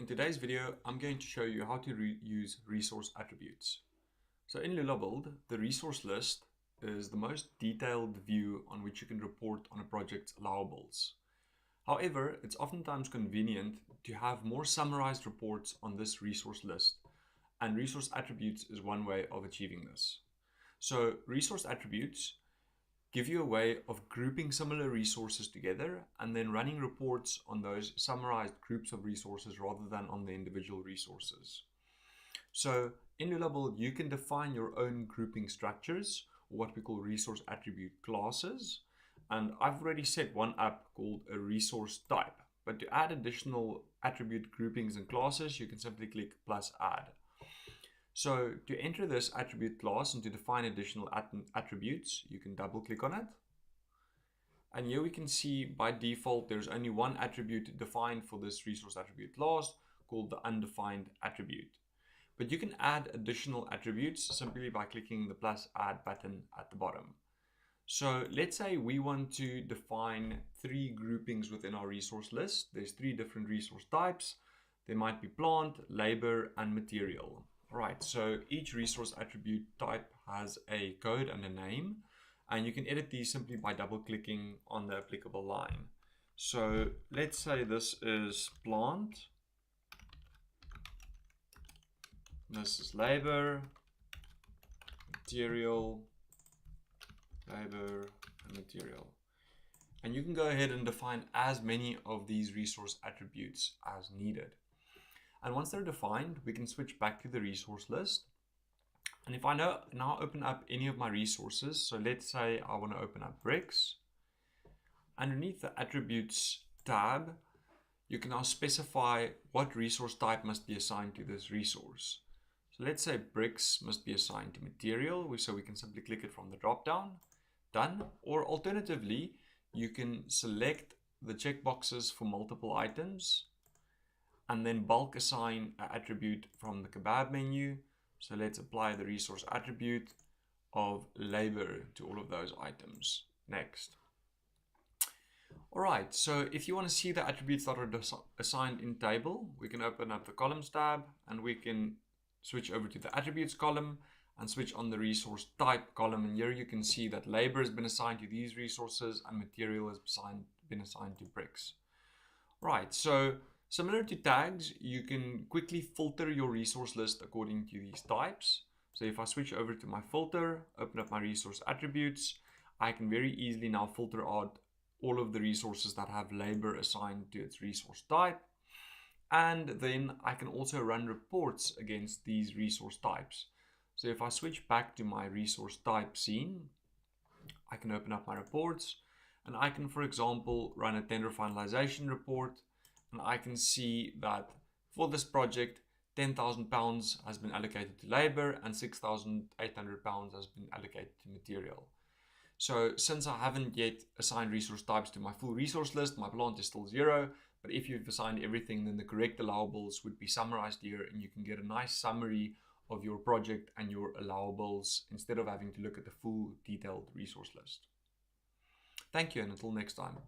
today's video, I'm going to show you how to use resource attributes. So in Lula Build, the resource list is the most detailed view on which you can report on a project's allowables. However, it's oftentimes convenient to have more summarized reports on this resource list, and resource attributes is one way of achieving this. So resource attributes give you a way of grouping similar resources together and then running reports on those summarized groups of resources rather than on the individual resources. So in Lula Build, you can define your own grouping structures, or what we call resource attribute classes. And I've already set one up called a resource type. But to add additional attribute groupings and classes, you can simply click plus add. So to enter this attribute class and to define additional attributes, you can double click on it. And here we can see by default, there's only one attribute defined for this resource attribute class called the undefined attribute. But you can add additional attributes simply by clicking the plus add button at the bottom. So let's say we want to define 3 groupings within our resource list. There's 3 different resource types. There might be plant, labor, and material. Right, so each resource attribute type has a code and a name, and you can edit these simply by double clicking on the applicable line. So let's say this is plant, this is labor, material, labor, and material. And you can go ahead and define as many of these resource attributes as needed. And once they're defined, we can switch back to the resource list. And if I now open up any of my resources, so let's say I want to open up bricks. Underneath the attributes tab, you can now specify what resource type must be assigned to this resource. So let's say bricks must be assigned to material, so we can simply click it from the drop down, done. Or alternatively, you can select the checkboxes for multiple items and then bulk assign an attribute from the kebab menu. So let's apply the resource attribute of labor to all of those items. Next. All right, so if you want to see the attributes that are assigned in table, we can open up the columns tab and we can switch over to the attributes column and switch on the resource type column. And here you can see that labor has been assigned to these resources and material has been assigned to bricks. Right, so similar to tags, you can quickly filter your resource list according to these types. So if I switch over to my filter, open up my resource attributes, I can very easily now filter out all of the resources that have labor assigned to its resource type. And then I can also run reports against these resource types. So if I switch back to my resource type scene, I can open up my reports and I can, for example, run a tender finalization report. And I can see that for this project, £10,000 has been allocated to labor and £6,800 has been allocated to material. So since I haven't yet assigned resource types to my full resource list, my plant is still 0. But if you've assigned everything, then the correct allowables would be summarized here and you can get a nice summary of your project and your allowables instead of having to look at the full detailed resource list. Thank you, and until next time.